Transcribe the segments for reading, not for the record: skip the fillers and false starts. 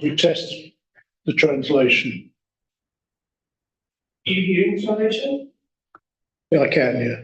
We test the translation. EU translation? Yeah, I can, yeah.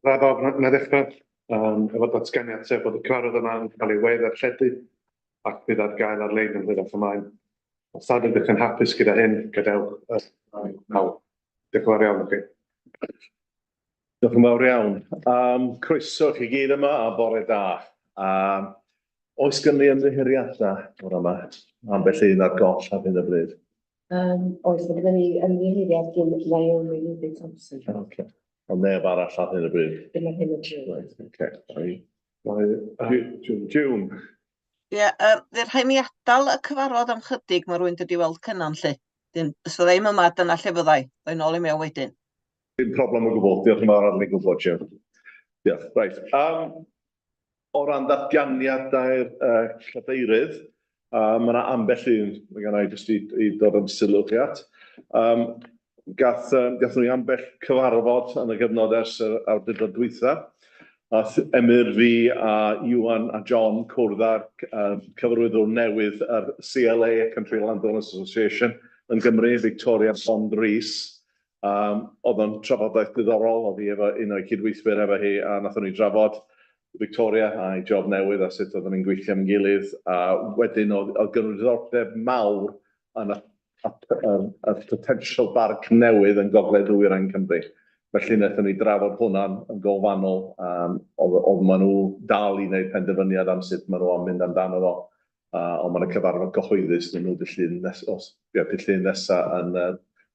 Raddodd, na ddechrau efo datganiad sef bod y cyfarfod yma yn cael ei wedd-arlledu ac bydd ar gael ar-lein yn hwyrach ymlaen. Os nad ydych yn hapus gyda hyn, gadewch naw. Diolch yn fawr iawn i chi. Diolch yn fawr iawn. Croeso chi gyd yma a bore da. Oes gen i ymddiheuriadau o'r yma? Ambell un ar goll ar hyn o bryd. Oes, mae gen i ymddiheuriad gyn Naomi Thompson. Okay. Ond neb arall ar hyn o bryd. Dyma hyn o bryd. June. Ie, fydd rhaid mi adael y cyfarfod am chydig mae rwy'n dod i weld cynnan lle. Os o ddim yma, dyna lle fyddai. Dwi'n ôl i mewn wedyn. Dim problem o gwbl. Diolch yn fawr arni gwybod, June. Diolch. Right. O ran datganiadau'r cadeirydd, mae yna ambell un, mae gen i jyst i dod yn sylw chi at. Gathon ni ambell cyfarfod yn y gyfnod ers yr awdurdod dwytha. Emyr fi a Iwan a John cwrdd â'r cyfarwyddwr newydd ar CLA, Country Landowners Association, yn Gymru, Victoria Bond Rees. Oedd o'n trafodaeth diddorol, oedd hi efo un o'i cydweithwyr efo hi, a nathon ni drafod Victoria a'i job newydd a sut oedden ni'n gweithio am gilydd. A wedyn oedd gynnu diddordeb mawr yn y potential barc newydd yn gogledd ddwyrain Cymru. Felly wnaethon ni drafod hwnna'n golfanol, oedd maen nhw dal i wneud penderfyniad am sut maen nhw am mynd amdano fo. Ond mae'n cyfarfod gyhoeddus nhw dyllun nesaf yn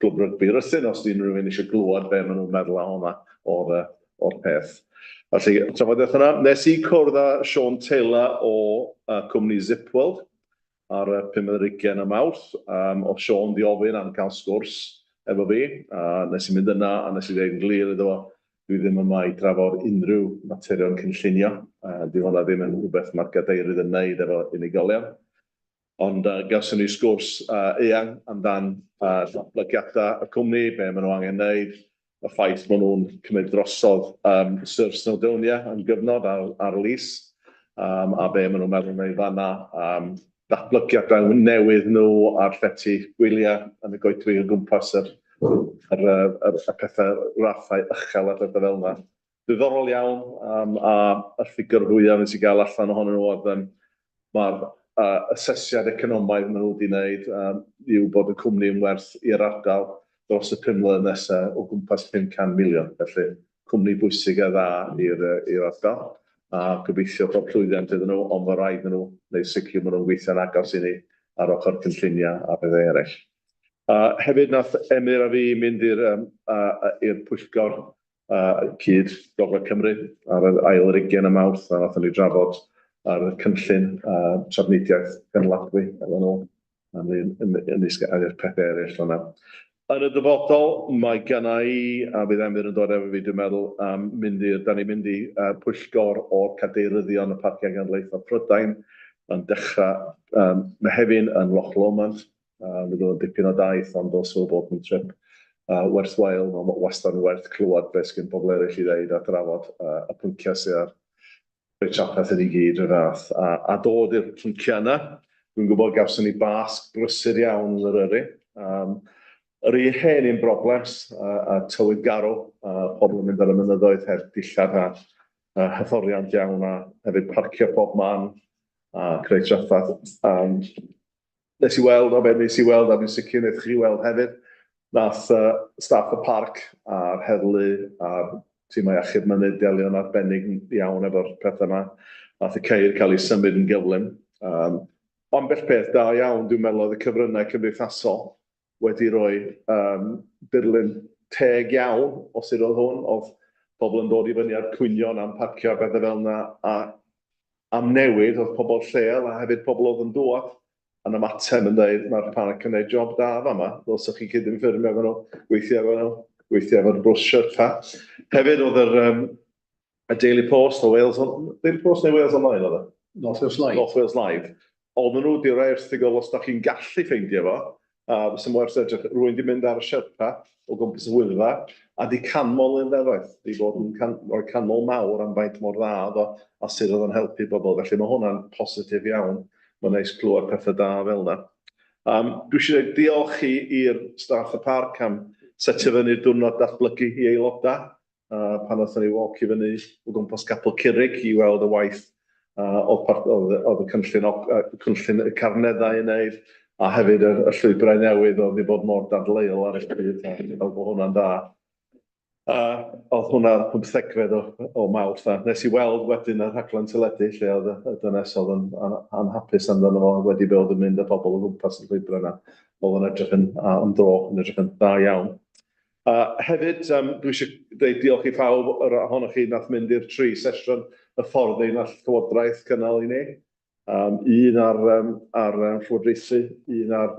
glwb rygbi Rhythun, os dyn rhywun eisiau glwad be maen nhw'n meddwl o hwnna o'r peth. Felly, trafodaeth yna, nes i cwrdd â Sean Taylor o cwmni Zipworld ar 15 y Mawrth. O Sean di ofyn am cael sgwrs efo fi, nes i mynd yna a nes i ddeud yn glir iddo fo, dwi ddim yma i drafod unrhyw materion cynllunio. Di hwnna ddim yn rhywbeth mae'r gadeirydd yn wneud efo unigolion. Ond gawson ni sgwrs eang amdan datblygiadau y cwmni, be maen nhw angen wneud, y ffaith maen nhw'n cymryd drosodd Sir Snowdonia yn gyfnod ar lys, a be maen nhw'n meddwl wneud fanna. Datblygiadau newydd nhw ar llety gwyliau yn y goedwi o gwmpas yr pethau raffau uchel a pethau fel yna. Diddorol iawn, a y ffigur fwyaf nes i gael allan ohonyn nhw oedd mae'r asesiad economaidd maen nhw wedi wneud yw bod y cwmni yn werth i'r ardal dros y 5 mlynedd nesaf o gwmpas 500 miliwn. Felly, cwmni bwysig a dda i'r ardal. A gobeithio bod llwyddiant iddyn nhw, ond mae rhaid nhw neu sicr maen nhw'n gweithio'n agos i ni ar ochr cynlluniau a bethau eraill. Hefyd nath Emyr a fi mynd i'r pwyllgor cyd Gogledd Cymru ar yr ail 20 y Mawrth, a nathon ni drafod ar y cynllun trafnidiaeth gynladwy efo nhw yn i'r pethau eraill yna. Yn y dyfodol, mae gynna i, a bydd Emyr yn dod efo fi, dwi'n meddwl, da ni'n mynd i pwyllgor o'r cadeiryddion y Parciau Genedlaethol Prydain yn dechrau Mehefin yn Loch Lomond. Bydd o'n dipyn o daith, ond os o bod yn trip werthwael, ond wastad yn werth clywed beth sy'n pobl eraill i ddeud a drafod y pynciau sy'n ar reit traffaeth yn ei gyd yr rath. A dod i'r pynciau yna, dwi'n gwybod gawson ni basg brysur iawn yn yr yrru. Yr un hen un broblems a tywydd garw, pobl yn mynd ar y mynyddoedd heb dillad a hyfforddiant iawn a hefyd parcio pob man a creu traffaeth. Nes i weld a dwi'n sicr wnaeth chi weld hefyd, nath staff y parc a'r heddlu a'r tîmau achub mynydd delio'n arbennig iawn efo'r pethau yma. Nath y ceir cael ei symud yn gyflym. Ond bell peth da iawn, dwi'n meddwl oedd y cyfryngau cymdeithasol wedi rhoi dirlun teg iawn o sut oedd hwn, oedd pobl yn dod i fyny ar cwynion am parcio a bethau fel yna, a am newid oedd pobl lleol a hefyd pobl oedd yn dŵad yn ymateb yn dweud mae'r panic yn gwneud job da fama, ddylsech chi cydymffurfio efo nhw, gweithio efo nhw, gweithio efo'r bws siwrta. Hefyd oedd y Daily Post o Wales, Daily Post neu Wales Online oedd e? North Wales Live. North Wales Live. Oedden nhw wedi rhoi erthigol os da chi'n gallu ffeindio fo, sy'n werth edrych, rwy'n di mynd ar y siarpa o gwmpas y wyddfa, a di canmol yn ddefaith, di bod yn rhoi canmol mawr am faint mor dda oedd o, a sydd oedd yn helpu bobl. Felly mae hwnna'n positif iawn. Mae'n neis clywed pethau da fel yna. Dwi eisiau diolch i'r staff y parc am setio fyny'r diwrnod datblygu i aelodau, pan oedden ni walk i fyny o gwmpas Capel Curig i weld y waith oedd y cynllun y carneddau yn wneud, a hefyd y llwybrau newydd oedd wedi bod mor dadleuol ar y pryd, a fel bod hwnna'n da. Oedd hwnna 15 o Mawrth. Nes i weld wedyn y rhaglen teledu lle oedd y dynes oedd yn anhapus amdano fo wedi bod yn mynd â pobl o gwmpas y llwybrau yna. Oedd yn edrych yn dro, yn edrych yn da iawn. Hefyd, dwi eisiau dweud diolch i pawb ohonoch chi nath mynd i'r 3 sesiwn y ffordd ein all llywodraeth cynnal i ni. Un ar llywodraethu, un ar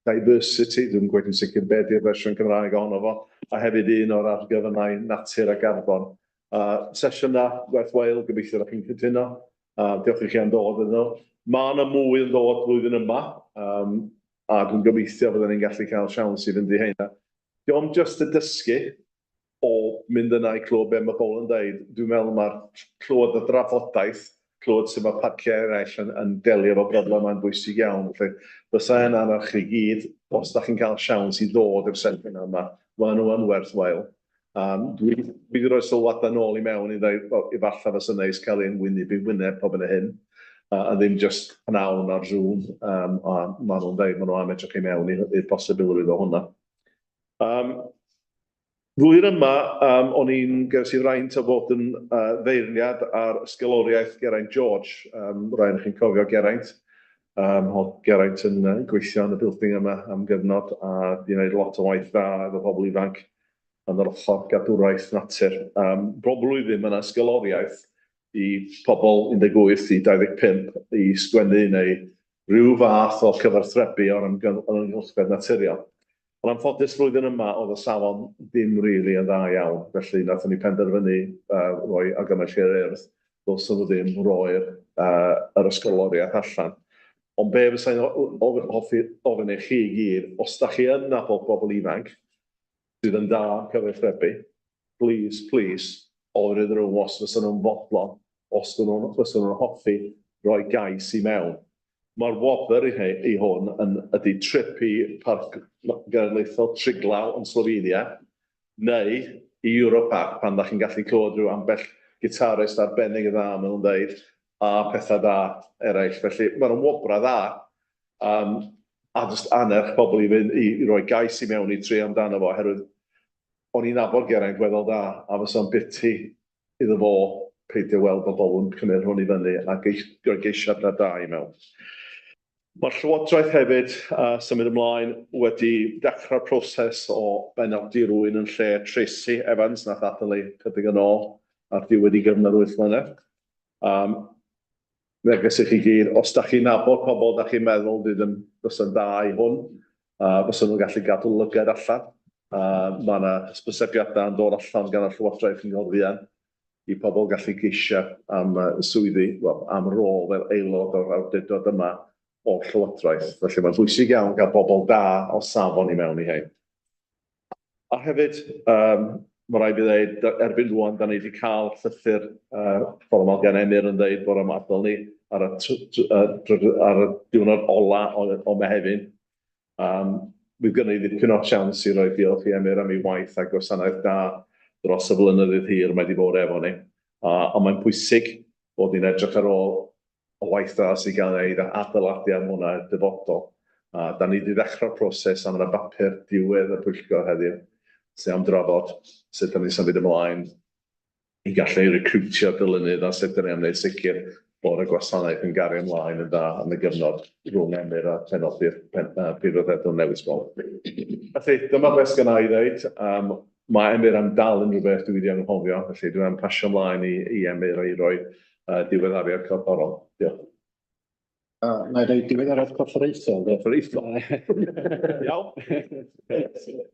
diversity, dwi'n gweud yn sicr beth i'r fersiwn Cymraeg ohono fo, a hefyd un o'r argyfynau natur a garbon. Sesiwn na, werth wael, gobeithio da chi'n cytuno. Diolch i chi am dod yn nhw. Mae yna mwy yn dod flwyddyn yma, a dwi'n gobeithio fydden ni'n gallu cael siawns i fynd i heina. Diolch just y dysgu o mynd yna i clywed be mae pobl yn dweud. Dwi'n meddwl mae'r clywed y drafodaeth, clywed sut mae parciau eraill yn delio efo broblemau'n bwysig iawn. Fysa hynna ar chi gyd, os da chi'n cael siawns i ddod i'r sefyllfa yma, mae nhw yn werth wael. Dwi wedi rhoi sylwadau nôl i mewn i ddweud, efallai fysa neis cael ein wyneb i wyneb pob yn y hyn, a ddim just pnawn ar Zoom, a maen nhw'n dweud, maen nhw am edrych i mewn i'r posibilrwydd o hwnna. Flwyddyn yma, o'n i'n ges i fraint o fod yn feirniad ar ysgoloriaeth Geraint George. Rhaid chi'n cofio Geraint. Geraint yn gweithio yn y building yma am gyfnod, a di wneud lot o waith da efo pobl ifanc yn yr ochr gadwraeth natur. Bob blwyddyn mae yna ysgoloriaeth i pobl 18 i 25 i sgwennu neu rhyw fath o cyfarthrebu o'r ymgylchfed naturiol. Ond anffodus flwyddyn yma oedd y safon ddim rili yn dda iawn, felly nathon ni penderfynu roi argymhelliad urdd ddylsyn nhw ddim roi'r yr ysgoloriaeth allan. Ond be fysa'n hoffi ofyn i chi i gyd, os da chi yn nabod bobl ifanc sydd yn da cyfarthrebu, please, ofyn iddyn nhw os fysa nhw'n fodlon, os fysa nhw'n hoffi roi gais i mewn. Mae'r wobr i hwn ydy trip i Parc Genedlaethol Triglaw yn Slovenia, neu i Europark pan da chi'n gallu clywed rhyw ambell gitarist arbennig y dda maen nhw'n dweud, a pethau da eraill. Felly mae'n wobra dda, a just anerch pobl i fynd i roi gais i mewn i tri amdano fo, oherwydd o'n i'n nabod Geraint weddol da, a fysa'n biti iddo fo peidio weld bobl yn cymryd hwn i fyny a geisiadau da i mewn. Mae'r llywodraeth hefyd symud ymlaen wedi dechrau'r proses o benodi rwy'n yn lle Tracy Evans nath adael ei chydig yn ôl ar diwedd i gyfnod 8 mlynedd. Neges i chi gyd, os da chi'n nabod pobl da chi'n meddwl fysa'n da i hwn, fysa nhw'n gallu gadw lygad allan. Mae yna hysbysebiadau yn dod allan gan y llywodraeth yn Nghymru i pobl gallu geisio am swyddi, am rôl fel aelod o'r awdurdod yma o'r llywodraeth. Felly mae'n bwysig iawn gael bobl da o safon i mewn i hyn. A hefyd, mae rhaid i ddweud, erbyn rwan, da ni wedi cael llythyr fformal gan Emyr yn dweud bod am adael ni ar y diwrnod ola o Mehefin. Bydd gynnu ddipyn o siawns i roi diolch i Emyr am ei waith a gwasanaeth da dros y flynyddoedd hir mae wedi bod efo ni. Ond mae'n pwysig bod ni'n edrych ar ôl o waith da sy'n cael ei wneud a adeiladu am hwnna dyfodol. Da ni wedi dechrau'r proses am yna bapur diwedd y pwyllgor heddiw sy'n am drafod sut da ni symud ymlaen i gallu recrwtio dilynydd a sut da ni am wneud sicr bod y gwasanaeth yn gario ymlaen yn da am y gyfnod rhwng Emyr a penodi'r prifryddedol newydd sbol. Felly, dyma beth gynna i ddweud. Mae Emyr am dal unrhyw beth dwi wedi anghofio, felly dwi'n pasio ymlaen i Emyr i roi diweddariad corfforol. Diolch. Na i ddeud diwedd corfforaethol. Corfforaethol. Iawn.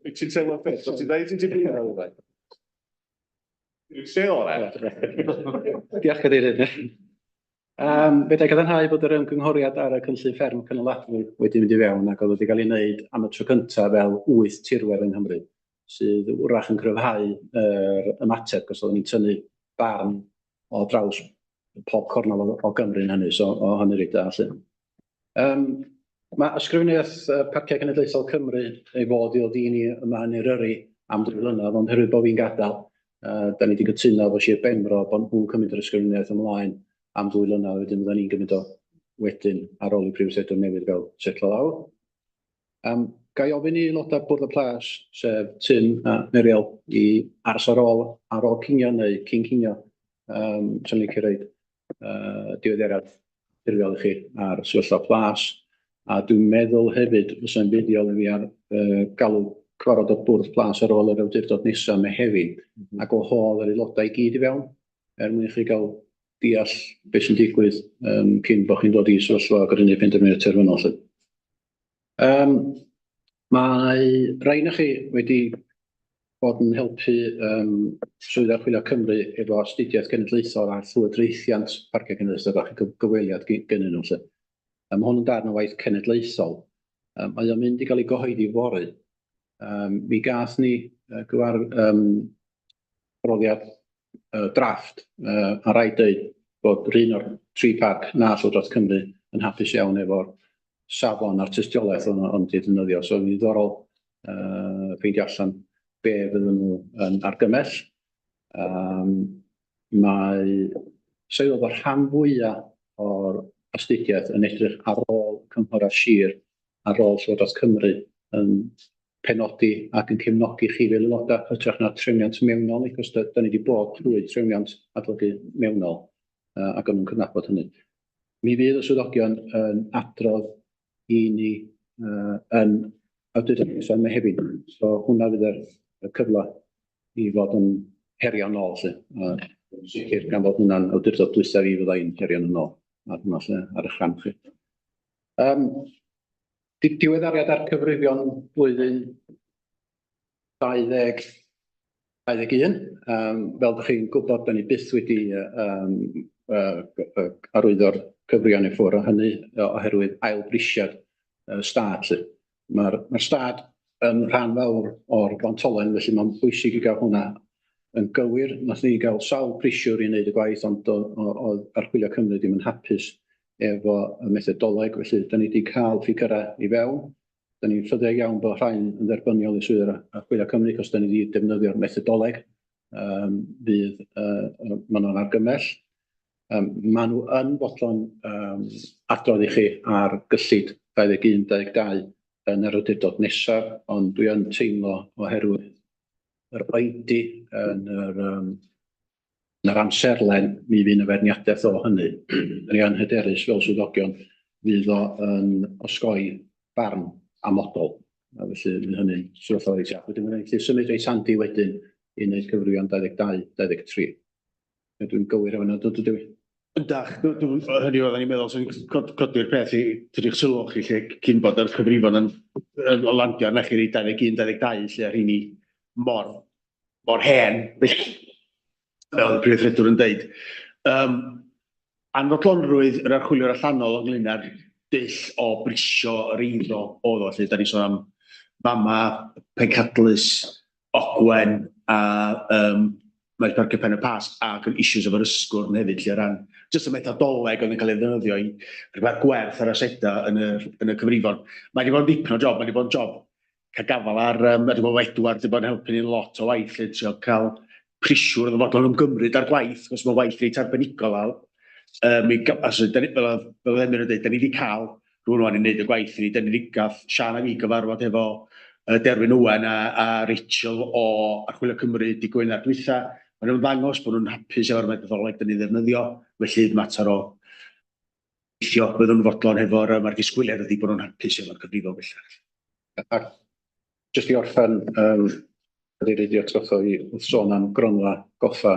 Wyt ti'n teimlo'n beth? Wyt ti'n dweud ti'n blin ar hwnna? Dwi'n se o'r Diolch cadeirydd. Fe da gadarnhau bod yr ymgynghoriad ar y cynllun fferm cynnaladwy wedi mynd i fewn ac oedd wedi cael ei wneud am y tro cyntaf fel 8 tirwedd yng Nghymru, sydd wrach yn cryfhau yr ymateb, cos oedden ni'n tynnu barn o draws pob cornol o Gymru yn hynny, so o hynny reit da. Mae ysgrifenniaeth Parciau Cenedlaethol Cymru ei fod i ddod i ni yma yn Eryri am 2 flynedd, ond herwydd bod fi'n gadael, da ni wedi cytuno efo Sir Benfro bod nhw'n cymryd yr ysgrifenniaeth ymlaen am 2 flynedd, wedyn fydden ni'n gymryd o wedyn ar ôl i Prifysgol newydd fel setlo lawr. Ga i ofyn i aelodau Bwrdd y Plas, sef Tim a Meriel, i ars ar ôl cinio neu cyn cinio, sy'n licio roid diweddariad ffurfiol i chi ar sefyllfa Plas. A dwi'n meddwl hefyd fysa'n fuddiol i fi ar galw cyfarfod o Bwrdd Plas ar ôl yr awdurdod nesaf Mehefin, ac o hodd yr aelodau i gyd i fewn, mwyn i chi gael deall beth sy'n digwydd cyn bod chi'n dod i sefyllfa grynu penderfyniad terfynol. Mae rhain o chi wedi bod yn helpu Swydd Archwilio Cymru efo astudiaeth genedlaethol ar llywodraethiant Parciau Cenedlaethol a gyfweliad gynnyn nhw. Mae hwn yn darn o waith cenedlaethol. Mae o'n mynd i gael ei gyhoeddi fory. Mi gath ni profiad drafft a rhaid dweud bod un o'r 3 parc na Llywodraeth Cymru yn hapus iawn efo'r safon a'r tystiolaeth ond i ddefnyddio. So fi'n ddiddorol ffeindio allan be fydden nhw yn argymell. Mae sylw bod rhan fwyaf o'r astudiaeth yn edrych ar ôl cynghora Sir, ar ôl Llywodraeth Cymru yn penodi ac yn cefnogi chi fel aelodau hytrach na trefniant mewnol, achos da ni wedi bod drwy trefniant adolygu mewnol ac yn cydnabod hynny. Mi fydd y swyddogion yn adrodd i ni yn awdurdod nesaf Mehefin. So hwnna fydd y cyfle i fod yn herio nôl. Sicr gan fod hwnna'n awdurdod dwythaf i fyddai'n herio yn ôl ar hwnna ar y cham chi. Diweddariad ar cyfrifion blwyddyn 2021. Fel ydych chi'n gwybod, da ni byth wedi arwyddo'r cyfrifion i ffwrdd o hynny oherwydd ailbrisiad stad. Mae'r stad yn rhan fawr o'r Bontolen, felly mae'n bwysig i gael hwnna yn gywir. Nath ni gael sawl prisiwr i wneud y gwaith, ond oedd Archwilio Cymru ddim yn hapus efo y methodoleg, felly da ni wedi cael ffigurau i fewn. Da ni'n rhyddiog iawn bod rhain yn dderbyniol i Swydd Archwilio Cymru, achos da ni wedi defnyddio'r methodoleg fydd maen nhw'n argymell. Maen nhw yn fodlon adrodd i chi ar gyllid 21-22 yn yr awdurdod nesaf, ond dwi yn teimlo oherwydd yr oedi yn yr amserlen mi fydd y ferniadaeth o hynny. Da ni yn hyderus fel swyddogion fydd o yn osgoi barn amodol. Felly fydd hynny'n sefyllfa reit iach. Wedyn mae'n symud reit handi wedyn i wneud cyfrifion 22-23. Dwi'n gywir efo hynny, dydw i. Ydach, hynny oedden ni'n meddwl sy'n codi'r peth i tydych sylw chi lle cyn bod yr cyfrifon yn o landio arna chi 21-22 lle ar hynny mor hen, fel y Prifysgol yn deud. Anfodlonrwydd yr archwilio'r allanol ynglyn â'r dull o brisio yr eiddo oedd o, lle da ni sôn am Fama, Pencadlys, Ogwen a Maes Parcio Pen y Pasg ac yn issues efo'r ysgwrn hefyd lle ran jyst y methodoleg oedd yn cael ei ddefnyddio i rhywbeth gwerth ar aseda yn y cyfrifon. Mae wedi bod yn dipyn o job, mae wedi bod yn job cael gafal ar, wedi bod Wedward, wedi bod yn helpu ni lot o waith lle trio cael prisiwr oedd yn fodlon ymgymryd ar gwaith, os mae waith reit arbenigol awr. Fel Emyr yn dweud, da ni wedi cael rhywun o'n i wneud y gwaith ni, da ni wedi gael Sian a fi gyfarfod efo Derwyn Owen a Rachel o Archwilio Cymru di Gwener dwytha. Maen nhw'n ddangos bod nhw'n hapus efo'r methodoleg da ni ddefnyddio, felly mater o weithio bydd nhw'n fodlon efo'r disgwyliad ydy bod nhw'n hapus efo'r cyfrifon bellach. Jyst i orffen, ydy'r idio trotho i sôn am gronfa goffa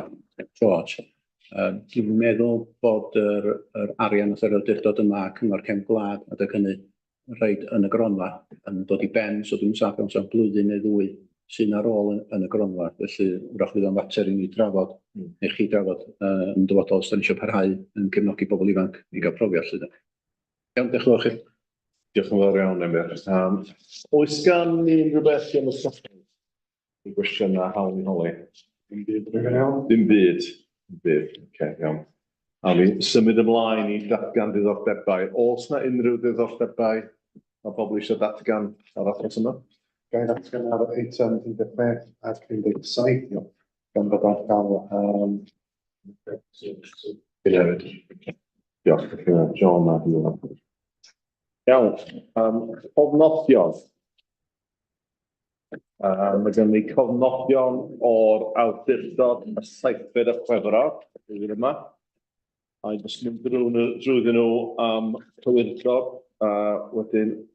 George. Dwi'n meddwl bod yr arian nath yr awdurdod yma cyngor cefn gwlad adeg hynny rhaid yn y gronfa yn dod i ben, so dwi'n saff o'n blwyddyn neu ddwy sy'n ar ôl yn y gronfa, felly wrach fydd o'n fater i ni drafod, neu chi drafod yn dyfodol os da ni eisiau parhau yn cefnogi bobl ifanc i gael profiad sydd. Iawn, diolch yn fawr chi. Diolch yn fawr iawn, Emyr. Oes gan ni unrhyw beth i ymwysgodol? I gwestiynau hawl i holi? Dim byd. Oce, iawn. A mi symud ymlaen i datgan diddordebau. Oes na unrhyw diddordebau a bobl eisiau datgan ar achos yma? Gael datgan ar eitem 16 ac 17, gan fod ar gael Diolch, John a Hwyl. Iawn, cofnodion. Mae gen i cofnodion o'r awdurdod y 7 Chwefror, blwyddyn yma. A jyst mynd drwyddyn nhw am cywirgod, a wedyn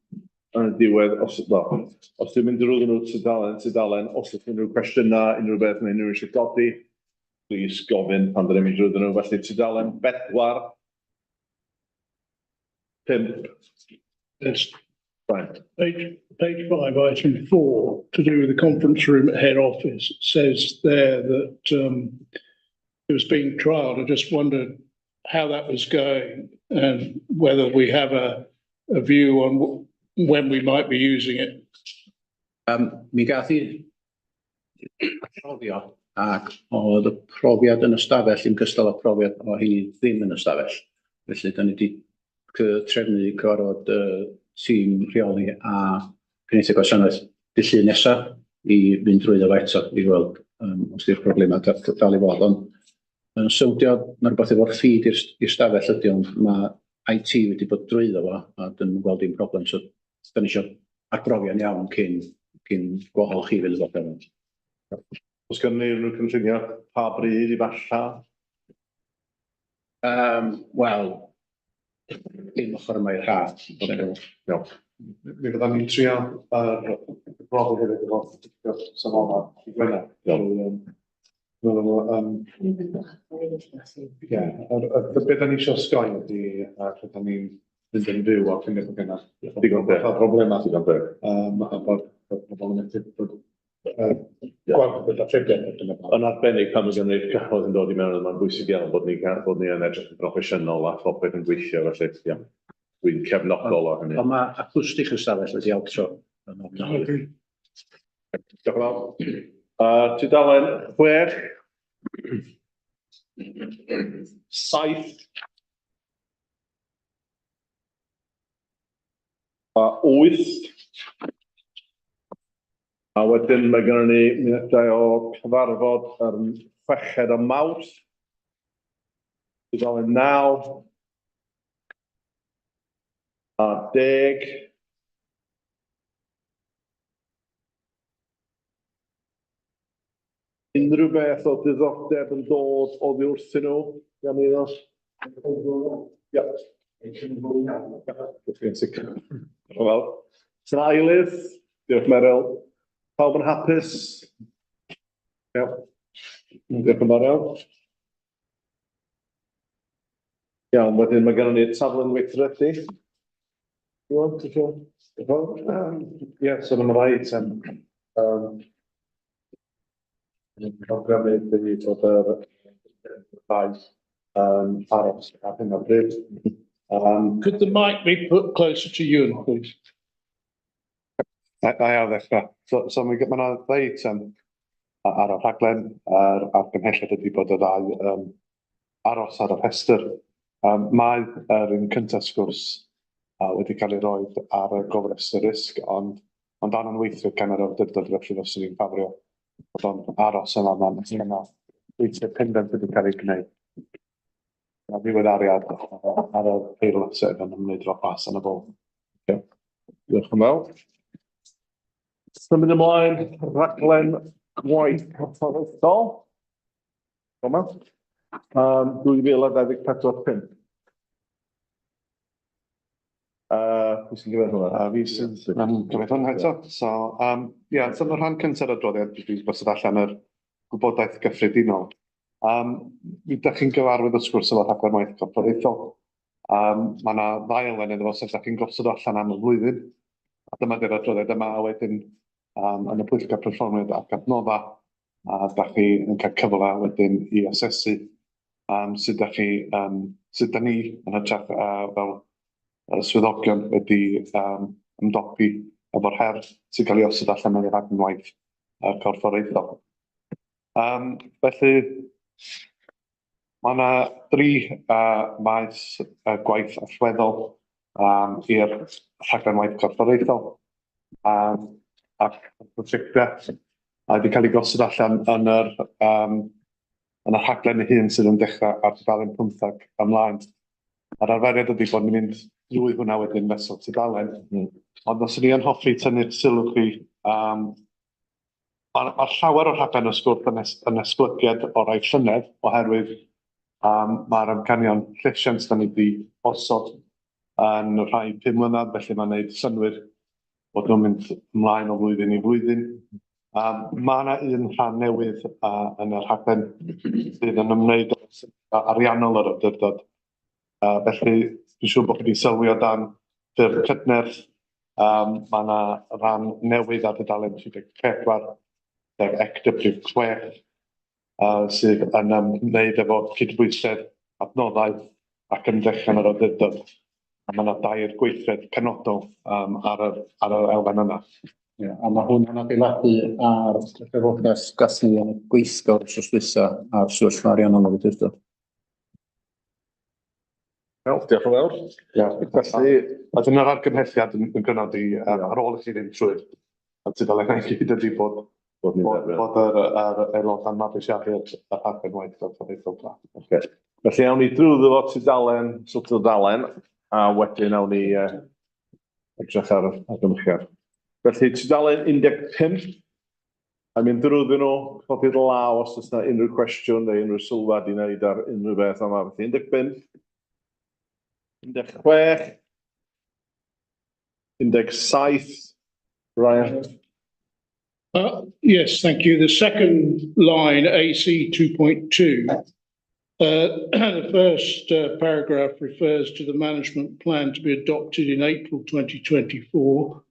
yn y diwedd, os dwi'n mynd drwyddyn nhw tudalen, os ydych unrhyw cwestiynau, unrhyw beth neu unrhyw eisiau godi, please gofyn pan dyn ni'n mynd drwyddyn nhw. Felly tudalen 4, 5. Yes. Right. Page 5, item 4, to do with the conference room at head office, it says there that it was being trialled. I just wondered how that was going and whether we have a view on when we might be using it. Mi gath i profio ac oedd y profiad yn ystafell yn gystal â profiad o hi ddim yn ystafell. Felly, da ni wedi trefnu cyfarfod tîm rheoli a Cynulleidfa Gwasanaeth dydd Llun nesaf i fynd drwyddo fo eto i weld os yw'r problemau dal i fod. Ond yn sowdio na rhywbeth efo'r ffid i'r stafell ydy, ond mae IT wedi bod drwyddo fo a dyn nhw'n gweld dim problem. So, da ni eisiau arbrofion iawn cyn gwahodd chi fynd o fod. Os gan ni unrhyw cynllunio pa bryd i falla? Wel, dim ochr yma i'r rhaid. Iawn. Mi fydda ni'n trio yr brofi hefyd efo Samona i Gwener. Beth da ni eisiau osgoi ydy lle da ni'n mynd yn fyw o'r cynnig o gynnar. Digon beth. Problemau. Digon beth. A bod pobl yn medru bod gweld beth a trebiau. Yn arbennig pan mae gen i'r cyhoedd yn dod i mewn, mae'n bwysig iawn bod ni yn edrych yn broffesiynol a phobeth yn gweithio, felly, ia, dwi'n cefnogol o hynny. Ond mae acwstig y stafell wedi awtro. Diolch yn fawr. Tudalen 6. 7. A 8. A wedyn mae gennym ni munudau o cyfarfod yr 6 o Mawrth. Tudalen 9. A 10. Unrhyw beth o diddordeb yn dod o ddiwrthyn nhw, gan iddo? Ia. Wel, sy'n eilydd, diolch Meryl. Pawb yn hapus? Ia. Diolch yn fawr iawn. Iawn, wedyn mae gennym ni taflen weithredu. Ie, so mae'n rhaid programu ydy bod yr faes aros ar hyn o bryd. Could the mic be put closer to you, please? A iawn ddechrau. So mae yna ddeud ar y rhaglen a'r gymhelliad ydy bod y ddau aros ar y rhestr. Mae yr un cyntaf sgwrs wedi cael ei roed ar y gofrestr risg, ond dan yn weithio gan yr awdurdod, felly os ydyn ni'n ffafrio bod o'n aros yma, mae'n yna weithio pendant wedi cael ei gwneud. A ddiweddariad ar y peilosedd yn ymwneud o'r pas yn y bol. Diolch yn fawr. Symud ymlaen, rhaglen gwaith corfforaethol. 2024-5. Pwy sy'n gyfer hwnna? Fi sy'n gyfer hwnna eto. So, so yn y rhan cyntaf o'r adroddiad, dwi'n gosod allan yr gwybodaeth gyffredinol Mi ydych chi'n gyfarwydd o sgwrs efo'r rhaglen waith corfforaethol. Mae yna ddau elfen iddo fo sef ydych chi'n gosod allan am y flwyddyn. A dyma di'r adroddiad yma a wedyn yn y pwyllgor perfformiad ac adnodda. A ydych chi yn cael cyfle wedyn i asesu sut da ni yn hytrach fel swyddogion wedi ymdopi efo'r her sy'n cael ei osod allan yn y rhaglen waith corfforaethol. Felly, mae yna 3 maes gwaith allweddol i'r rhaglen waith corfforaethol ac prosiectau wedi cael ei gosod allan yn y rhaglen ei hun sydd yn dechrau ar dudalen 15 ymlaen. A'r arferiad ydy bod ni'n mynd drwy hwnna wedyn fesul tudalen. Ond os ni yn hoffi tynnu'r sylw chi, mae'r llawer o'r rhaglen wrth gwrs yn esblygiad o rai llynedd oherwydd mae'r amcanion llesiant da ni wedi osod yn rhai 5 mlynedd, felly mae'n gwneud synwyr bod nhw'n mynd ymlaen o flwyddyn i flwyddyn. Mae yna un rhan newydd yn y rhaglen sydd yn ymwneud ariannol yr awdurdod. Felly, dwi'n siŵr bod chi wedi sylwi o dan ffurf cydnerth. Mae yna rhan newydd ar dudalen 34, sef ECW6, sydd yn ymwneud efo cydbwysedd adnoddau ac ymdrechion yr awdurdod. A mae yna 2 gweithred penodol ar y elfen yna. A mae hwnna'n adeiladu ar y drafodaeth gas ni yn y gweithgor wrth dwysa a'r sefyllfa ariannol yr awdurdod. Wel, diolch yn fawr. Felly, wedyn yr argymhelliad yn gynodi ar ôl i chi ddim trwy'r tudalen i gyd ydy bod yr aelodau'n mabwysiadu'r rhaglen waith corfforaethol. Felly, awn ni drwyddo fo tudalen, a wedyn awn ni edrych ar argymhelliad. Felly, tudalen 15, a mynd drwyddyn nhw, copi'r law os oes yna unrhyw cwestiwn neu unrhyw sylwad i wneud ar unrhyw beth yma. Felly, 15, 16, 17, Ryan. Yes, thank you. The second line, AC 2.2, the first paragraph refers to the management plan to be adopted in April 2024.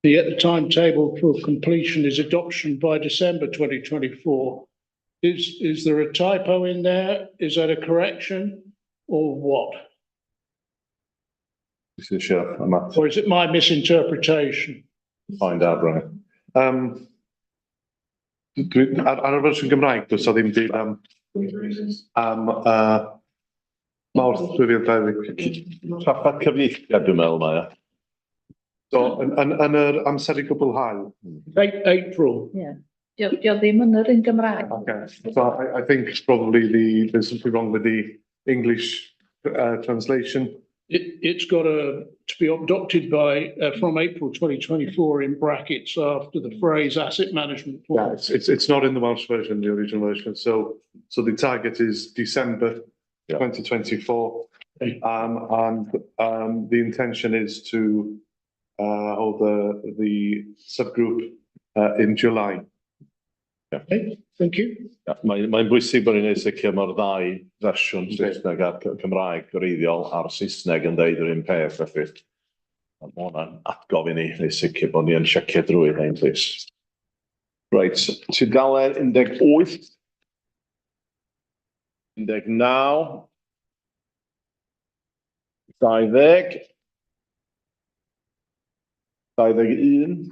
Yet the timetable for completion is adoption by December 2024. Is there a typo in there? Is that a correction or what? Or is it my misinterpretation? Find out, Ryan. Ar y fersiwn Gymraeg, does o ddim byd Mawrth 2020. Trafferth cyfieithiad dwi'n meddwl mae. So, yn yr amser i gwblhau. April. Yeah. Dio ddim yn yr un Gymraeg. Okay. So I think probably there's something wrong with the English translation. It's got to be adopted by from April 2024 in brackets after the phrase asset management plan. Yeah, it's not in the Welsh version, the original version. So the target is December 2024, and the intention is to hold the subgroup in July. Okay, thank you. Mae'n bwysig bod ni'n gwneud sicr mae'r 2 fersiwn Saesneg a'r Cymraeg gwreiddiol a'r Saesneg yn deud yr un peth, felly. Mae hwnna'n atgof i ni, neu sicr bod ni yn siecio drwy hyn, please. Reit, tudalen 18, 19, 20, 21,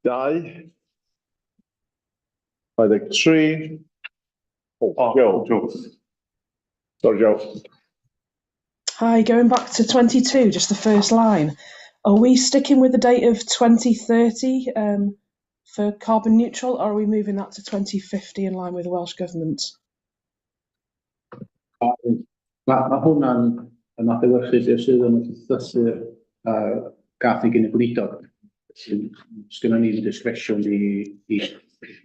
2, 23. Joe. Sorry, Joe. Hi, going back to 22, just the first line. Are we sticking with the date of 2030 for carbon neutral, or are we moving that to 2050 in line with the Welsh Government? Mae hwnna'n yn adlewyrchu beth sydd yn ysthysu gath i gyn y gwlidog. Sgynnon ni'n discretion i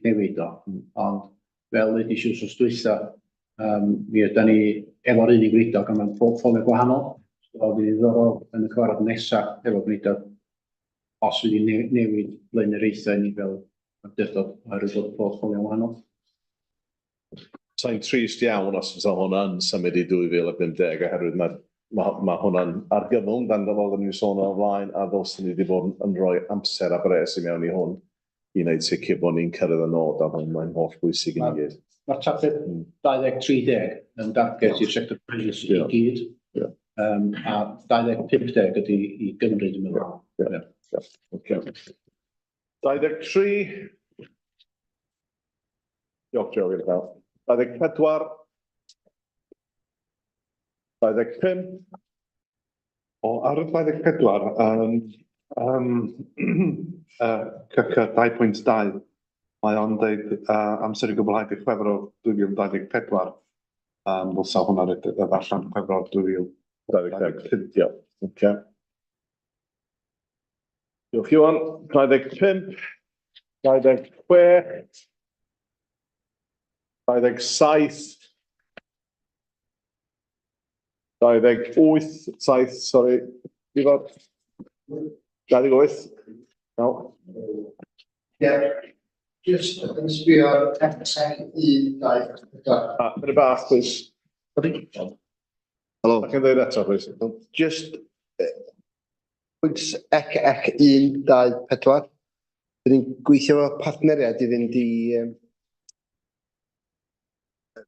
newid o, ond fel ydi siwrs os dwysa, mi ydyn ni efo'r un i gwlidog, ond mae'n ffolio gwahanol. So, fydd ddorol yn y cyfarfod nesaf efo gwlidog, os fydd i newid blaenoriaethau ni fel awdurdod oherwydd bod portffolio wahanol. Sa'n trist iawn os fysa hwnna'n symud i 2050 oherwydd mae hwnna'n argyfwng dan dyfod yn ei sôn o'r blaen a ddylsyn ni wedi bod yn rhoi amser a bres i mewn i hwn i wneud sicr bod ni'n cyrraedd y nod a mae'n holl bwysig i ni gyd. Mae'r trafferth 2030 yn darget i'r sector pres i gyd. A 2050 ydy i Gymru, dwi'n meddwl. Okay. 23. Diolch, Joe, i'r gael. 24. 25. O, ar y 24, cyca 2.2, mae o'n dweud amser i gwblhau i Chwefror 2024, ddylsa hwnna allan Chwefror 2025. Diolch. Diolch, Iwan. 25. 26. 27. 28, 7, sorry, i fod 28, no. Just yn sbio texau 1, 2, 3. Yn y bach, please. Helo. Ac yn dweud eto, please. Just pwynt ec 1, 2, 4. Dyn ni'n gweithio efo partneriad i fynd i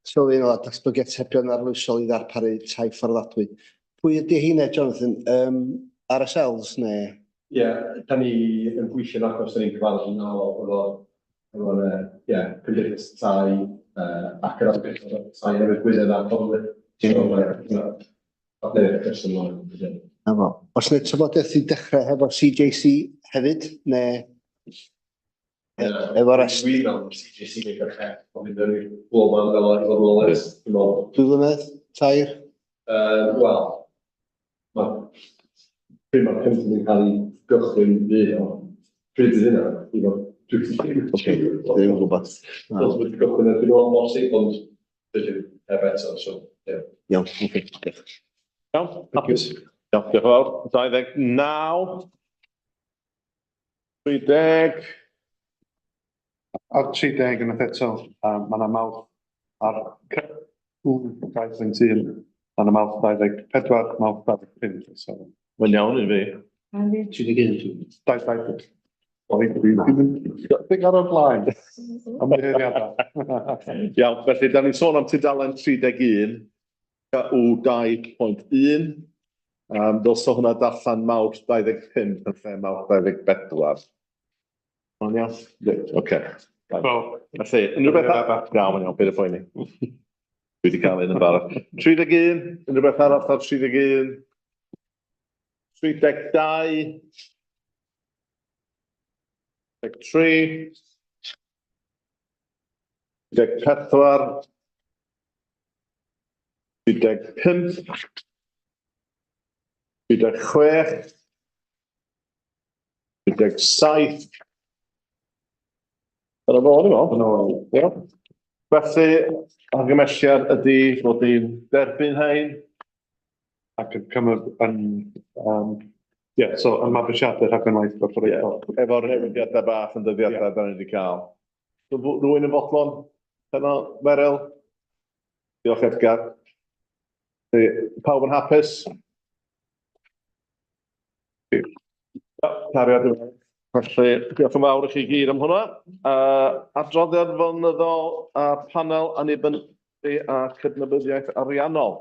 sylwi yn ola datblygiad atebion arloesol i ddarparu tai fforddadwy. Pwy ydy heina, Jonathan? RSLs neu? Ie, da ni yn gweithio'n agos, da ni'n cyfarfod yn ôl efo'r cymdeithas tai ac yr aspect o'r tai hefyd Gwynedd a Conwy. Os yna trafodaeth i dechrau hefo CJC hefyd, neu efo'r rest? Dwi'n meddwl CJC neu gyrchau, ond mynd yn global fel ar fod yn oles. 2 flynedd, 3? Wel, pryd mae'r cynllun yn cael ei gychwyn fydd o, pryd ydy hynna, Dwi'n gwybod. Os wedi gychwyn yn dwi'n mosig, ond dydyn heb eto, so, ie. Iawn, oce. Iawn, hapus. Diolch yn fawr. 29. 30. Ar 30 yn y eto, mae yna mawrth ar 2.1, mae yna mawrth 24, mawrth 25. Mae'n iawn i fi. 2.2. Dwi'n ar y blaen. Iawn, felly, da ni'n sôn am tudalen 31, U2.1. Dylse hwnna darllen Mawrth 25 yn lle Mawrth 24. Mae'n iawn? Oce. Felly, unrhyw beth arall? Iawn, mae'n iawn, beth y poeni. Dwi wedi cael un yn barod. 31, unrhyw beth arall ar 31. 32. 33. 34. 35. 36. 37. Yn y fôn, iawn. Felly, argymhelliad ydy fod ni'n derbyn hein. Ac yn cymryd yn, so yn mabwysiadau rhaglenwaith corfforaethol. Efo'r newidiadau bach yn dyddiadau da ni wedi cael. Rwy'n yn fodlon, yna, Meryl. Diolch Edgar. Pawb yn hapus? Cariad yn felly, diolch yn fawr i chi gyd am hwnna. Adroddiad flynyddol a panel annibynu a cydnabyddiaeth ariannol.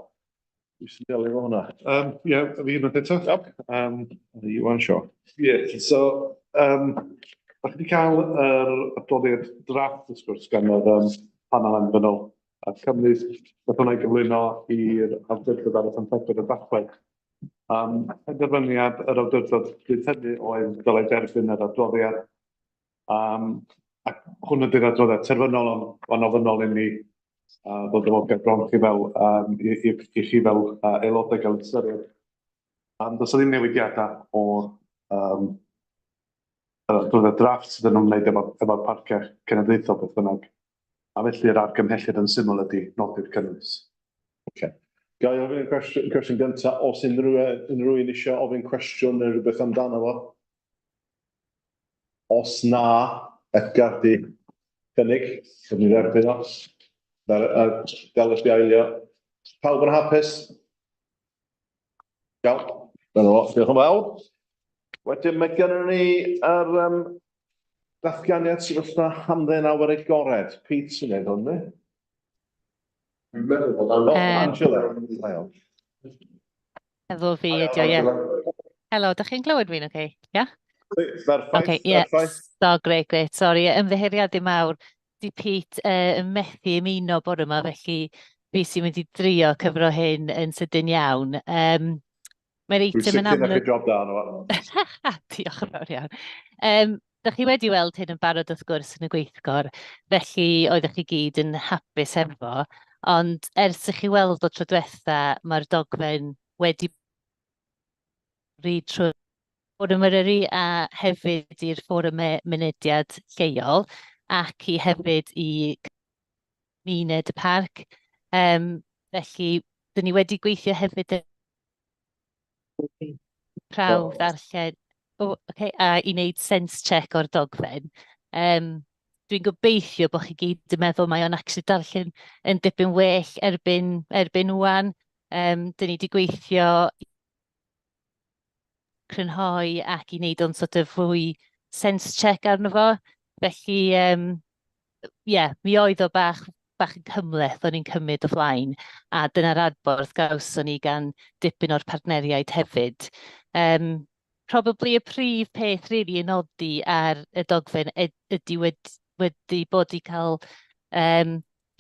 Dwi'n sy'n delio efo hwnna. Ie, fi yn eto. Iwan Sio. Ie, so, bych wedi cael yr adroddiad drafft, wrth gwrs, gan yr panel annibynnol. A Cymru, beth hwnna'i gyflwyno i'r awdurdod ar y 15 y Dachwedd. Penderfyniad yr awdurdod bryd hynny oedd dylai derbyn yr adroddiad. Ac hwn ydy'r adroddiad terfynol ond ofynol i ni bod dyfodol bron chi fel i chi fel aelodau gael ystyried. Does ddim newidiadau o'r adroddiad drafft sydd yn ymwneud efo'r parciau cenedlaethol beth bynnag. A felly yr argymhelliad yn syml ydy nodi'r cynnwys. Ga i ofyn cwestiwn gyntaf, os unrhyw un eisiau ofyn cwestiwn neu rhywbeth amdano fo? Os na, Edgar di cynnig, yn ei dderbyn o. Delys di eilio. Pawb yn hapus? Iawn, diolch yn fawr. Wedyn mae gennym ni yr ddatganiad sefyllfa hamdden awyr agored. Pete sy'n neud hwn, ne? Dwi'n meddwl bod Angela. Efo fi ydi o, ie. Helo, da chi'n glywed fi'n oce? Ia? Perffaith, Ie. perffaith. So, greit. Sori, ymddiheuriadu mawr. Di Pete yn methu ymuno bore yma, felly fi sy'n mynd i drio cyfro hyn yn sydyn iawn. Mae'r Dwi'n eitem yn sicr na chi amlwg... job da yn fawr. Diolch yn fawr iawn. Da chi wedi weld hyn yn barod wrth gwrs yn y gweithgor, felly oeddech chi gyd yn hapus efo, ond ers i chi weld o tro diwetha, mae'r dogfen wedi rhaid trwy fforwm Eryri a hefyd i'r fforwm mynediad lleol, ac i hefyd i myned y parc. Felly, dyn ni wedi gweithio hefyd prawf ddarllen, a i wneud sense check o'r dogfen. Dwi'n gobeithio bod chi gyd yn meddwl mae o'n actually darllen yn dipyn well erbyn wan. Dyn ni wedi gweithio crynhoi ac i wneud o'n sort of fwy sense check arno fo. Felly, mi oedd o bach yn cymleth o'n i'n cymryd o flaen, a dyna'r adborth gawson ni gan dipyn o'r partneriaid hefyd. Probably y prif peth really yn nodi ar y dogfen ydy wedi bod i cael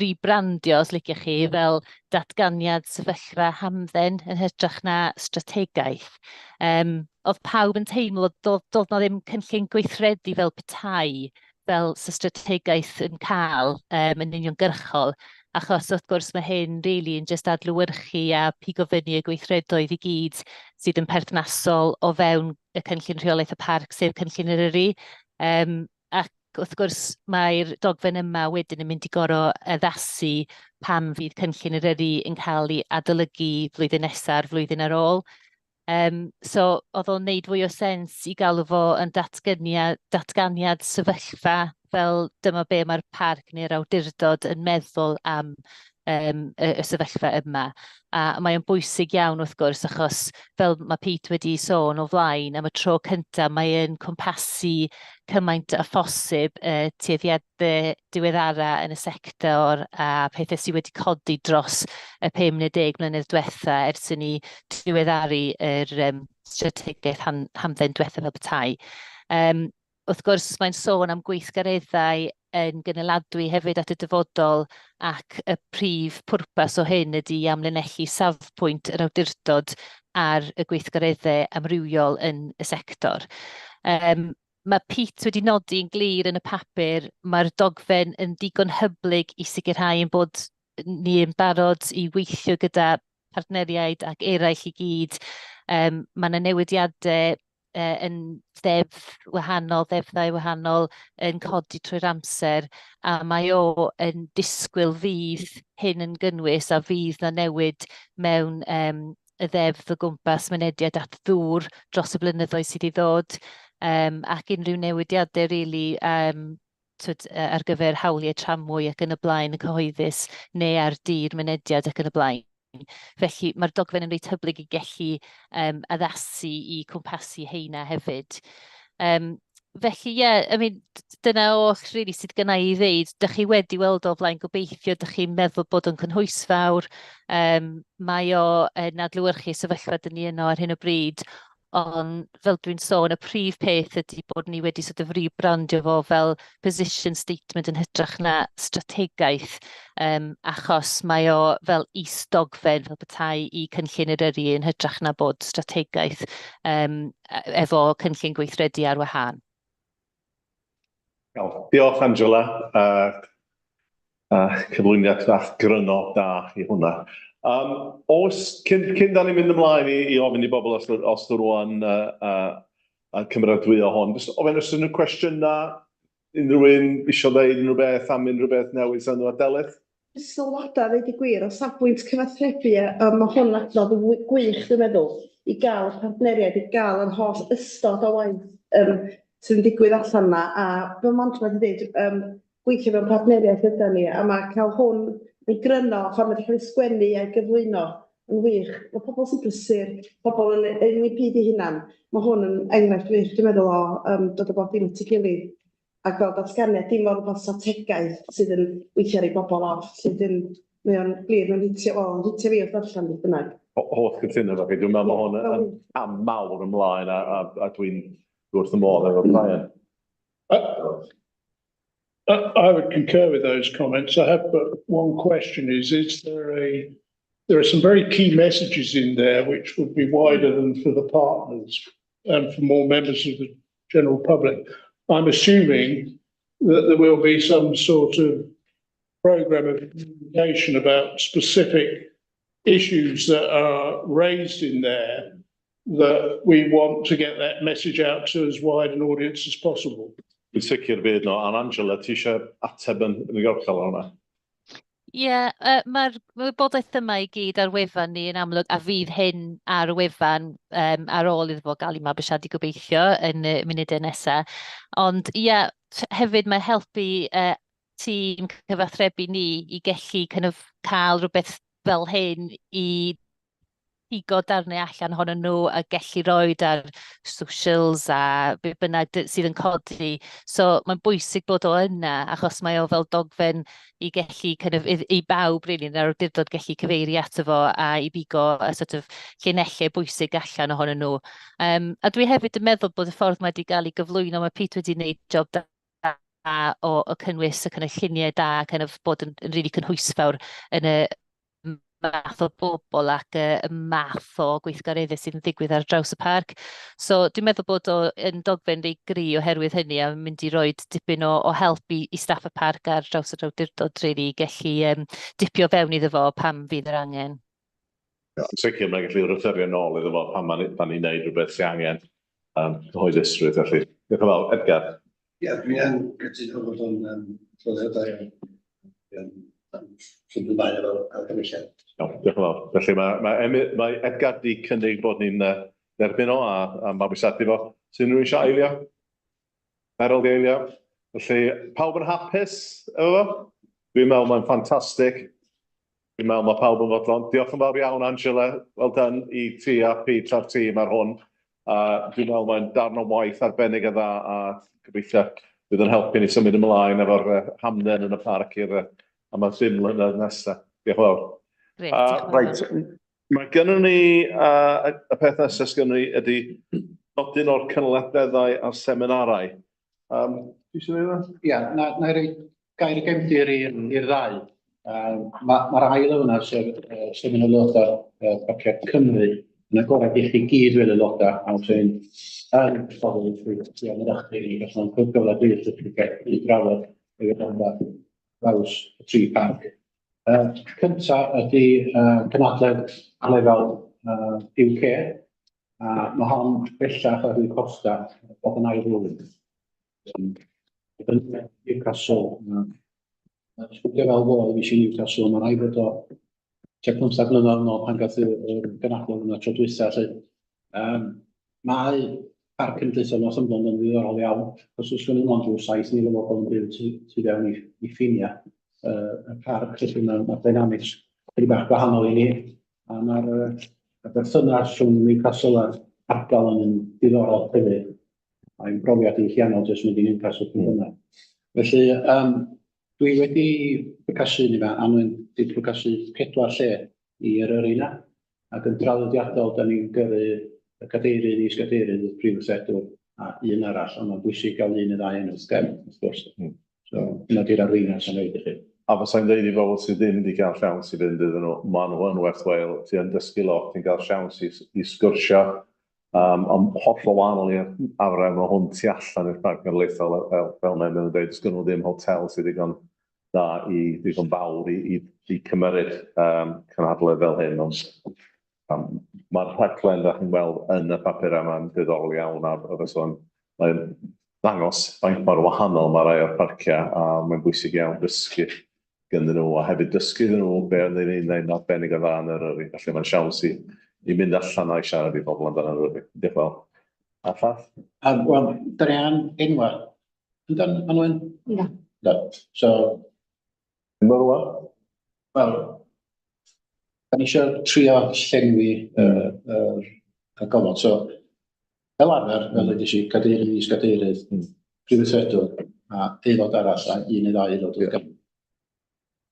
rebrandio, os liciach chi, fel datganiad sefyllfa hamdden yn hytrach na strategaeth. Oedd pawb yn teimlo doedd na ddim cynllun gweithredu fel petai, fel sy strategaeth yn cael yn uniongyrchol, achos wrth gwrs mae hyn really yn just adlewyrchu a pigo fyny y gweithredoedd i gyd sydd yn perthnasol o fewn y cynllun rheolaeth y parc, sef cynllun Eryri. Ac wrth gwrs mae'r dogfen yma wedyn yn mynd i gor'o addasu pam fydd cynllun Eryri yn cael ei adolygu flwyddyn nesaf, flwyddyn ar ôl. So, oedd o'n neud fwy o sens i galw fo yn datganiad sefyllfa fel dyma be mae'r parc neu'r awdurdod yn meddwl am y sefyllfa yma. A mae o'n bwysig iawn wrth gwrs achos fel mae Pete wedi sôn o flaen am y tro cyntaf mae yn cwmpasu cymaint a phosib tueddiadau diweddara yn y sector a pethau sydd wedi codi dros y 5 neu 10 mlynedd diwetha ers i ni diweddaru yr strategaeth hamdden diwetha fel petai. Wrth gwrs, mae'n sôn am gweithgareddau yn gynaladwy hefyd at y dyfodol ac y prif pwrpas o hyn ydy i amlinellu safbwynt yr awdurdod ar y gweithgareddau amrywiol yn y sector. Mae Pete wedi nodi yn glir yn y papur, mae'r dogfen yn digon hyblyg i sicrhau yn bod ni yn barod i weithio gyda partneriaid ac eraill i gyd. Mae yna newidiadau yn ddeddfau wahanol yn codi trwy'r amser a mae o yn disgwyl fydd hyn yn gynnwys a fydd na newid mewn y ddeddf o gwmpas mynediad at ddŵr dros y blynyddoedd sydd i ddod ac unrhyw newidiadau rili ar gyfer hawliau tramwy ac yn y blaen y cyhoeddus neu ar dir mynediad ac yn y blaen. Felly mae'r dogfen yn reit hyblyg i gellu addasu i cwmpasu heina hefyd. Felly dyna oll really sydd gynna i ddeud. Dych chi wedi weld o flaen gobeithio, dych chi'n meddwl bod o'n cynhwysfawr. Mae o yn adlewyrchu sefyllfa dyn ni yno ar hyn o bryd. Ond fel dwi'n sôn, y prif peth ydy bod ni wedi sort of rebrandio fo fel position statement yn hytrach na strategaeth achos mae o fel is-dogfen fel petai i cynllun Eryri yn hytrach na bod strategaeth efo cynllun gweithredu ar wahân. Diolch Angela, cyflwyniad bach gryno da i hwnna. Cyn da ni'n mynd ymlaen i ofyn i bobl os ydw rwan cymeradwyo hon, ofyn os ydyn nhw'n cwestiwn na unrhyw un isio ddeud unrhyw beth am unrhyw beth newydd sy'n nhw adelith? Sylwadau ddeud y gwir, o safbwynt cyfathrebu, mae hwn adnodd gwych, dwi'n meddwl, i gael partneriaid, i gael yr holl ystod o waith sydd yn digwydd allan yna, a fel management yn dweud, gweithio mewn partneriaeth gyda ni, a mae cael hwn yn gryno, ffordd wedi cael ei sgwennu a gyflwyno yn wych. Mae pobl sy'n brysur, pobl yn unigryw i hunan. Mae hwn yn enghraifft wych, dwi'n meddwl o dod o bob dim at ei gilydd. A fel datganiad dim fel rhywbeth strategaeth sydd yn weithio ar ei bobl off, sydd yn, mae o'n glir, mae'n hitio fi wrth allan beth bynnag. Holl gytuno efo chi, dwi'n meddwl mae hwn yn am mawr ymlaen a dwi'n wrth y modd efo Brian. I would concur with those comments. I have but one question there are some very key messages in there which would be wider than for the partners and for more members of the general public. I'm assuming that there will be some sort of programme of communication about specific issues that are raised in there that we want to get that message out to as wide an audience as possible. Dwi'n sicr bydd no, and Angela, ti eisiau ateb yn ddiolchol o hwnna? Ie, mae'r wybodaeth yma i gyd ar wefan ni yn amlwg, a fydd hyn ar wefan ar ôl iddo fo gael ei mabwysiadu gobeithio yn y munudau nesaf. Ond ie, hefyd mae'n helpu tîm cyfathrebu ni i gallu cael rhywbeth fel hyn i pigo darnau allan ohonyn nhw a gallu roed ar socials a be bynnag sydd yn codi. So mae'n bwysig bod o yna, achos mae o fel dogfen i gallu i bawb rili yn yr awdurdod gallu cyfeiri ato fo a i bigo a sort of llinellau bwysig allan ohonyn nhw. A dwi hefyd yn meddwl bod y ffordd mae wedi cael ei gyflwyno, mae Pete wedi gwneud job da o cynnwys y lluniau da, bod yn rili cynhwysfawr yn y math o bobl ac y math o gweithgareddi sydd yn ddigwydd ar draws y parc. So dwi'n meddwl bod o yn dogfen rei gri oherwydd hynny a mynd i roi dipyn o help i staff y parc ar draws yr awdurdod rili gallu dipio fewn iddo fo pam fydd yr angen. Sicr mae'n gallu referio nôl iddo fo pan ni'n gwneud rhywbeth sy'n angen cyhoeddusrwydd felly. Diolch yn fawr, Edgar. Ie, dwi'n gytuno fod o'n llwyddiadau sy'n ymlaen efo argymhelliad. Diolch yn fawr. Felly mae Edgar di cynnig bod ni'n derbyn o a mabwysiadu fo. Sy'n rhywun eisiau eilio? Meryl di eilio? Felly, pawb yn hapus efo fo? Dwi'n meddwl mae'n ffantastig. Dwi'n meddwl mae pawb yn fodlon. Diolch yn fawr iawn, Angela. Wel done i ti a Pete a'r tîm ar hwn. Dwi'n meddwl mae'n darn o waith arbennig a dda a gobeithio bydd yn helpu ni symud ymlaen efo'r hamdden yn y parc am y 5 mlynedd nesaf. Diolch yn fawr. Reit, mae gennym ni y peth nesaf gennym ni ydy nodyn o'r cynlededdau a'r seminarau. Ti eisiau gwneud yna? Ie, na i roi gair y gefndir i'r ddau. Mae'r ail o hwnna sef yn aelodau Parciau Cymru yn agored i chi gyd fel aelodau a sy'n yn ffordd yn yr achub i gallu yn cyfle dydd i drafod y gyrraedd draws y 3 parc. Cyntaf ydy cynadledd a lefel UK, a mae hon bellach ar y costa bod yn ail flwyddyn. Newcastle, sbwdio fel fod i eisiau Newcastle, mae'n rhaid bod o 15 mlynedd yn ôl pan gath y gynadledd yna tro dwytha. Mae parc cymdeithasol Northumberland yn ddiddorol iawn, os oes gen i mond rhyw 7,000 o bobl yn byw sydd fewn i ffiniau y parc, felly mae'r dynamics chydig bach gwahanol i ni, a mae'r berthynas rhwng Newcastle a'r ardal yn ddiddorol hefyd, a'n brofiad i llianol jyst mynd i Newcastle yn hynny. Felly, dwi wedi bycasu ni fe, a wedi bycasu 4 lle i'r arena, ac yn traddodiadol, da ni'n gyrru y cadeirydd i sgadeirydd y prif weithredwr a un arall, ond mae'n bwysig gael un y ddau enw stem, wrth gwrs. So, yna di'r arena sy'n neud i chi. A fasa'n dweud i bobl sydd ddim wedi cael siawns i fynd iddyn nhw, maen nhw yn werth wael, ti yn dysgu lot, ti'n cael siawns i sgwrsio, ond holl o wahanol i'r afrem o hwn tu allan i'r parc genedlaethol fel mae'n dweud, os gynnu nhw ddim hotel sydd ddigon da i ddigon fawr i cymryd cynhadledd fel hyn, ond mae'r rhaglen da chi'n weld yn y papur yma'n diddorol iawn a mae'n ddangos faint mor wahanol mae rai o'r parciau a mae'n bwysig iawn dysgu gyda nhw a hefyd dysgu gyda nhw be yn ein arbennig o dda yn yr yrru. Felly mae'n siawns i mynd allan a'i siarad i bobl amdano yr yrru. Diolch yn fawr. A llall? Wel, da ni an enwa. Yndan, Anwen? Na. Da. So, Yma rwan? wel, da ni eisiau trio llenwi y gofod. So, fel arfer, fel ydych chi, cadeirydd, is-gadeirydd, prifeithredwr, a aelod arall, a un neu ddau aelod o'r gyfnod.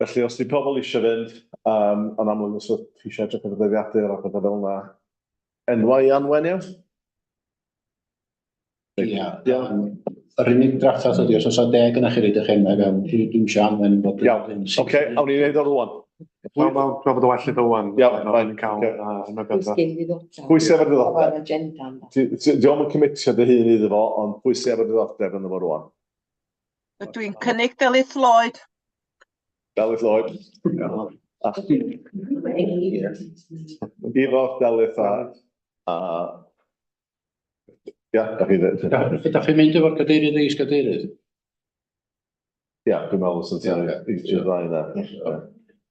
Felly, os di pobl eisiau fynd, yn amlwg os ydych chi eisiau edrych ar y dyddiadur a bethau fel yna, enwau i Anwen iawn? Ia, yr unig drafferth ydi, os oes 10 yna chi reid eich enwau fewn, dwi'n eisiau Anwen bod... Iawn, oce, awn ni'n neud o rwan. Mae'n trafod o well iddo wan. Iawn, Mae'n cael ymwybyddiaeth. Pwy sydd efo'r diddordeb? Diolch yn cymitio dy hun iddo fo, ond pwy sydd efo'r diddordeb yn efo rwan? Dwi'n cynnig Delyth Lloyd. Delyth Lloyd. Ifo, Delyth a... Ia, da chi ddweud. Ydych chi'n mynd efo'r cadeirydd a is-gadeirydd? Ia, dwi'n meddwl sy'n ti'n eisiau ddau yna.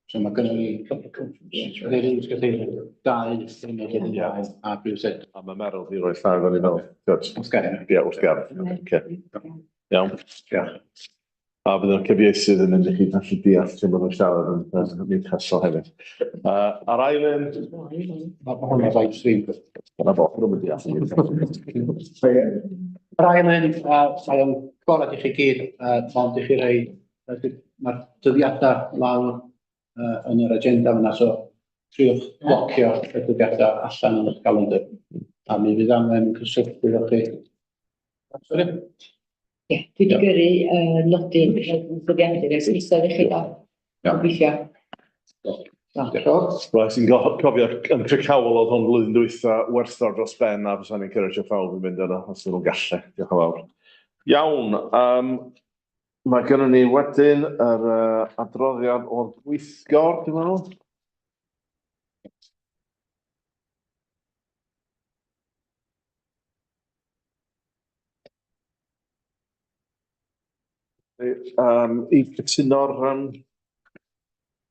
So mae gynnu ni cadeirydd, is-gadeirydd, 2 aelod yn iau a prifeithredwr. A mae Meryl di roi llaw fan i fel. Wrth gar. Ia, wrth gar. Iawn. A bydd yn cyfieithydd yn mynd i chi allu deall sy'n bod yn siarad yn mynd cysol hefyd. Ar ailyn... Mae hwnna'n live stream. Dyna bo, rhywun yn deall. Yr ailyn, mae o'n gorau i chi gyd, ond i chi rei, mae'r dyddiadau lawr yn yr agenda fyna, so triwch blocio y dyddiadau allan yn eich calendar. A mi fydd Anwen cysylltu efo chi. Sorry? Ie, dwi wedi gyrru nodyn dyddiadur ers eistedd i chi o gweithio. Rhaid sy'n cofio yn Cricawel oedd hwn flwyddyn dwytha werthor dros ben a fysa'n encourage pawb yn mynd yna os ydyn nhw'n gallu. Diolch yn fawr. Iawn, mae gennym ni wedyn yr adroddiad o'r gweithgor, dwi'n meddwl. I cytuno'r...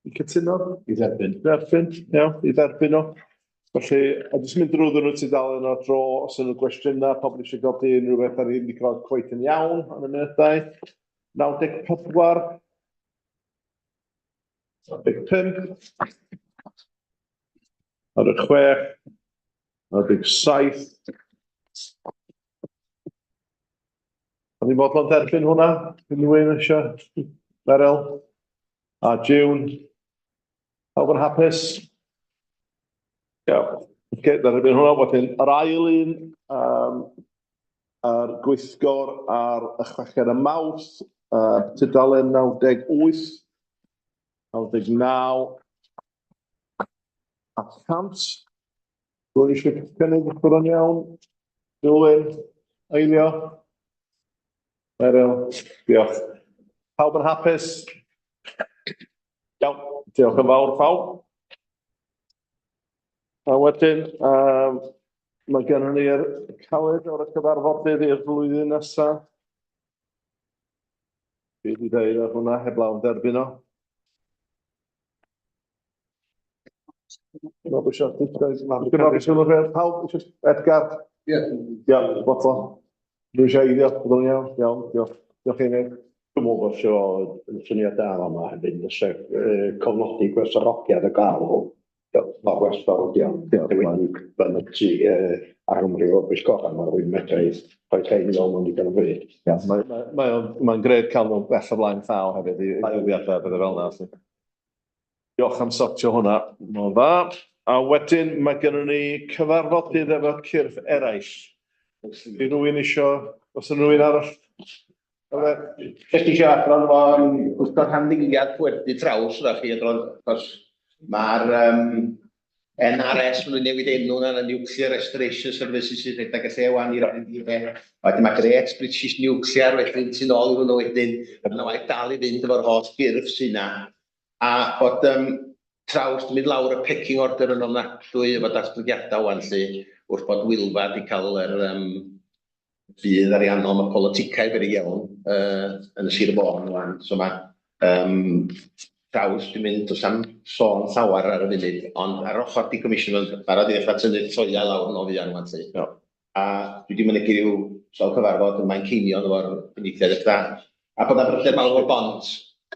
I cytuno'r? I dderbyn. Dderbyn, iawn, i dderbyn o. Felly, a jyst mynd drwyddyn nhw ti dal yn o dro, os yna gwestiynau, pobl eisiau godi unrhyw beth ar un wedi cael cweit yn iawn yn y munudau. 94. 95. 96. 97. O'n i'n bodlon derbyn hwnna? Unrhyw eisiau? Meryl? A June? Pawb yn hapus? Iawn. Derbyn hwnna. Wedyn, yr ail un, yr gweithgor ar y chweched y Mawrth, tudalen 98, 99, a 100. Rwy'n eisiau cynnig eich bod yn iawn? Dilwyn? Eilio? Meryl, diolch. Pawb yn hapus? Iawn, diolch yn fawr pawb. A wedyn, mae gennym ni'r caled o'r cyfarfodydd i'r flwyddyn nesaf. Fi wedi dweud ar hwnna heblaw yn derbyn o. Pawb eisiau Edgar? Ie, botol. Dwi'n eisiau eiddio, bod yn iawn, diolch. Diolch i ni. Dwi'n meddwl bod y syniadau yma hefyd yn cofnodi gwerthfawrogiad y galw. Mae gwerthfawrogiad wedi bynychu ar Gymru o'r bwyllgorau, mae rwy'n medru rhoi tein fel nhw'n digon o bryd. Mae'n gred cael nhw bell o blaen llaw hefyd i ddyddiadau beth fel yna. Diolch am sortio hwnna. Mae'n dda. A wedyn mae gennym ni cyfarfodydd efo cyrff eraill. Di rwy'n eisiau, os yna rwy'n arall? Jyst eisiau adron fo wrthod handiliad pwerdi traws da chi adron, achos mae'r NRS yn newid enw na Nuclear Restoration Services sy'n rhedeg y lle wan i'r NDF. Wedyn mae Great British Nuclear wedyn sy'n ôl i hwnnw wedyn, yna waith dal i fynd efo'r holl gyrff sy'n na. A bod traws yn mynd lawr y pecking order yn ofnadwy efo datblygiadau wan lle, wrth bod Wilfa wedi cael yr fydd ariannol, mae politicau wedi iawn yn y Sir Fôn wan. So mae traws wedi mynd os am sôn llawer ar y funud, ond ar ochr di comisiwn yn barod i ddechrau tynnu toia lawr yn o fuan wan lle. A dwi wedi mynegu ryw sawl cyfarfod yn Manceinion efo'r penaethiaid ydra. A bod 'na bryder mawr o'r bont,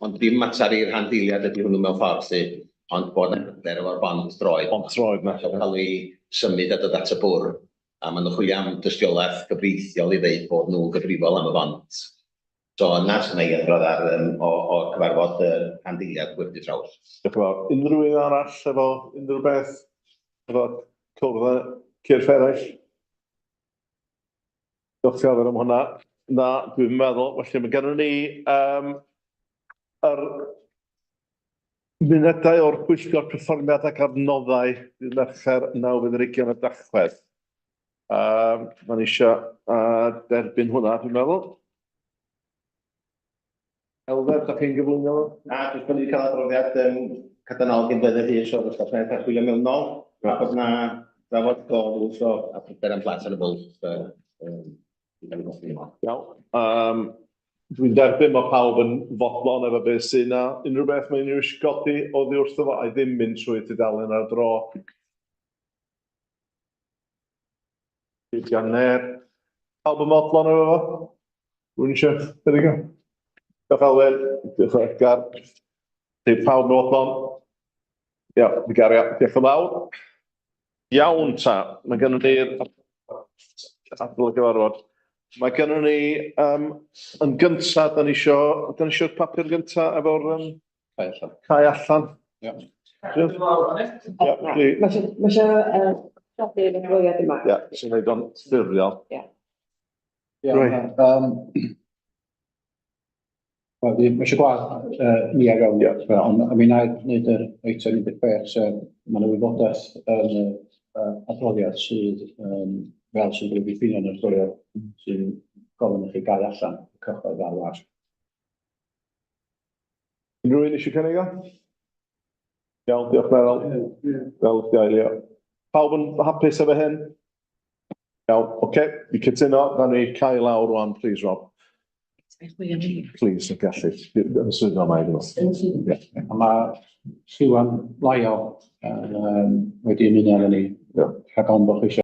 ond dim mater i'r rhanddeiliad ydy hwnnw mewn ffordd lly, ond bod 'na bryder efo'r bont droed. Bont droed na. Mae'n cael ei symud a dod at y bwr', a maen nhw'n chwilio am dystiolaeth gyfreithiol i ddeud bod nhw'n gyfrifol am y bont. So yna sy'n ei adrodd ar o cyfarfod rhanddeiliad Gwyrdd Traws. Diolch yn fawr. Unrhyw un arall efo unrhyw beth efo cwrdd y cyrff eraill? Diolch yn fawr am hwnna. Na, dwi'n meddwl, felly mae gennym ni yr munedau o'r Pwyllgor Perfformiad ac Adnoddau dydd Mercher 9 y Dachwedd. Mae'n eisiau derbyn hwnna, dwi'n meddwl. Elfer, da chi'n gyflwyno? Na, dwi'n bod ni wedi cael adroddiad cadarnol gyn Bleddau Rhys o'r ystafell a chwilio mewn nôl. A bod na drafod gofwys o a pryder am blant yn y bwlch. Iawn. Dwi'n derbyn mae pawb yn fodlon efo beth sy'n na. Unrhyw beth mae'n i'w godi oddi wrth efo a ddim mynd trwy tudalen ar dro. Gan neb. Pawb yn fodlon efo fo? Rwy'n eisiau, there we go. Diolch Alwyn, diolch Edgar. Dyw pawb yn fodlon. Ia, mi gario, diolch yn fawr. Iawn ta, mae gennym ni'r adl y gyfarfod. Mae gennym ni yn gyntaf, da ni eisiau papur gyntaf efo'r cae allan. Ia. Mae eisiau adrodd y glwyad yma. Ia, sy'n neud o'n ffurfiol. Mae eisiau gweld ni ar gael, ond mi wnaed wneud yr eitem 16, sef mae yna wybodaeth yn adroddiad sydd fel sydd wedi ffeinio yn y storiol sy'n gofyn i chi gael allan y cyhoedd ar wasg. Unrhyw un eisiau cynnig o? Iawn, diolch Meryl. Fel gaelio. Pawb yn hapus efo hyn? Iawn, oce, i cytuno, da ni cael lawr rwan, please Rob. Please, y gallu. Yn sydd o'ma i ddod. Mae Siwan Laio wedi ymuno â ni rhag ond bod chi